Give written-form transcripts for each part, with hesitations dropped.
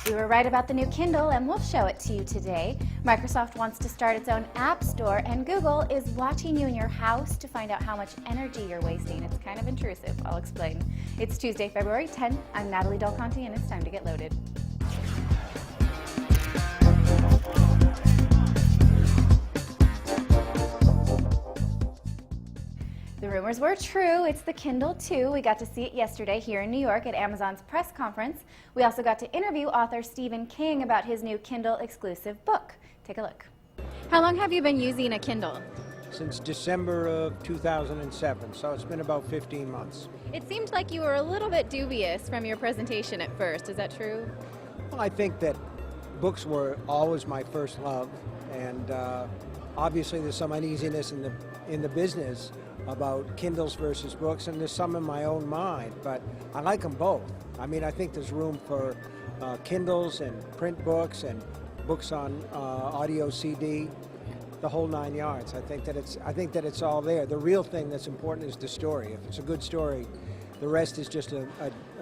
We were right about the new Kindle, and we'll show it to you today. Microsoft wants to start its own app store, and Google is watching you in your house to find out how much energy you're wasting. It's kind of intrusive. I'll explain. It's Tuesday, February 10th. I'm Natalie Del Conte, and it's time to get loaded. The rumors were true. It's the Kindle 2. We got to see it yesterday here in New York at Amazon's press conference. We also got to interview author Stephen King about his new Kindle exclusive book. Take a look. How long have you been using a Kindle? Since December of 2007, so it's been about 15 months. It seemed like you were a little bit dubious from your presentation at first. Is that true? Well, I think that books were always my first love, and obviously there's some uneasiness in the business about Kindles versus books, and there's some in my own mind, but I like them both. I mean, I think there's room for Kindles and print books and books on audio CD, the whole 9 yards. I think that it's all there. The real thing that's important is the story. If it's a good story, the rest is just a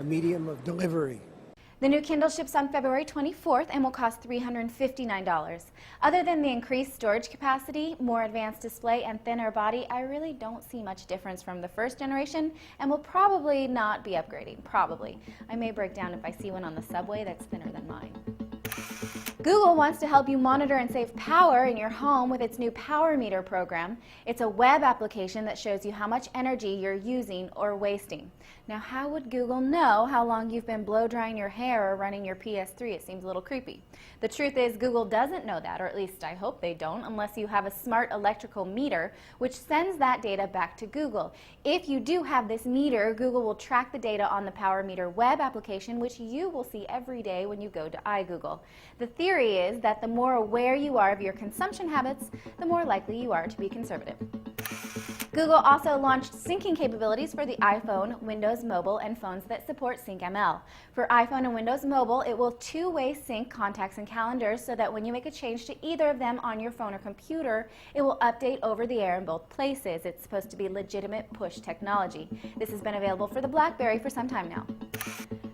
medium of delivery. The new Kindle ships on February 24th and will cost $359. Other than the increased storage capacity, more advanced display, and thinner body, I really don't see much difference from the first generation and will probably not be upgrading. Probably. I may break down if I see one on the subway that's thinner than mine. Google wants to help you monitor and save power in your home with its new Power Meter program. It's a web application that shows you how much energy you're using or wasting. Now, how would Google know how long you've been blow drying your hair or running your PS3? It seems a little creepy. The truth is, Google doesn't know that, or at least I hope they don't, unless you have a smart electrical meter, which sends that data back to Google. If you do have this meter, Google will track the data on the Power Meter web application, which you will see every day when you go to iGoogle. The theory is that the more aware you are of your consumption habits, the more likely you are to be conservative. Google also launched syncing capabilities for the iPhone, Windows Mobile, and phones that support SyncML. For iPhone and Windows Mobile, it will two-way sync contacts and calendars so that when you make a change to either of them on your phone or computer, it will update over the air in both places. It's supposed to be legitimate push technology. This has been available for the BlackBerry for some time now.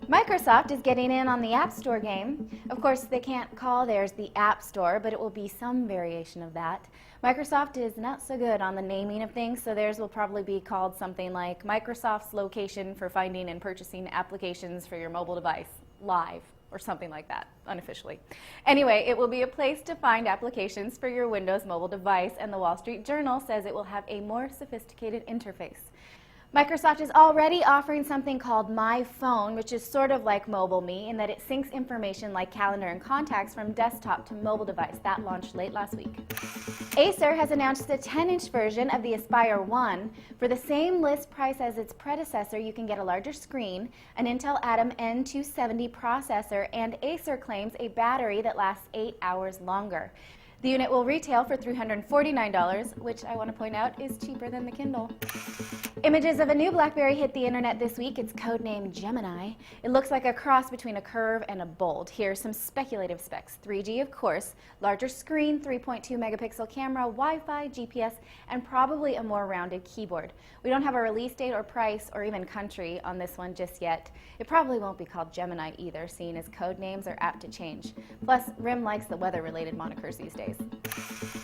Microsoft is getting in on the App Store game. Of course, they can't call theirs the App Store, but it will be some variation of that. Microsoft is not so good on the naming of things, so theirs will probably be called something like Microsoft's location for finding and purchasing applications for your mobile device, Live, or something like that, unofficially. Anyway, it will be a place to find applications for your Windows mobile device, and the Wall Street Journal says it will have a more sophisticated interface. Microsoft is already offering something called My Phone, which is sort of like MobileMe in that it syncs information like calendar and contacts from desktop to mobile device. That launched late last week. Acer has announced the 10-inch version of the Aspire 1. For the same list price as its predecessor, you can get a larger screen, an Intel Atom N270 processor, and Acer claims a battery that lasts 8 hours longer. The unit will retail for $349, which I want to point out is cheaper than the Kindle. Images of a new BlackBerry hit the internet this week. It's codenamed Gemini. It looks like a cross between a curve and a bolt. Here are some speculative specs. 3G, of course, larger screen, 3.2 megapixel camera, Wi-Fi, GPS, and probably a more rounded keyboard. We don't have a release date or price or even country on this one just yet. It probably won't be called Gemini either, seeing as code names are apt to change. Plus, RIM likes the weather-related monikers these days.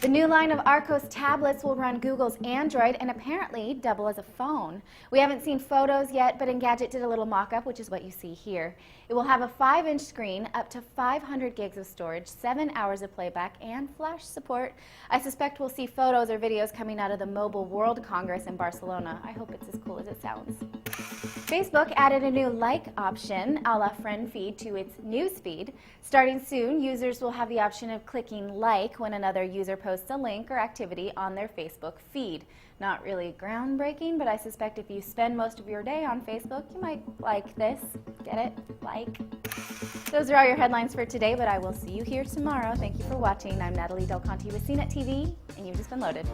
The new line of Arcos tablets will run Google's Android and apparently double as a phone. We haven't seen photos yet, but Engadget did a little mock-up, which is what you see here. It will have a 5-inch screen, up to 500 gigs of storage, 7 hours of playback, and flash support. I suspect we'll see photos or videos coming out of the Mobile World Congress in Barcelona. I hope it's as cool as it sounds. Facebook added a new like option, a la friend feed, to its news feed. Starting soon, users will have the option of clicking like when another user posts a link or activity on their Facebook feed. Not really groundbreaking, but I suspect if you spend most of your day on Facebook, you might like this. Get it? Like. Those are all your headlines for today, but I will see you here tomorrow. Thank you for watching. I'm Natalie Del Conte with CNET TV, and you've just been loaded.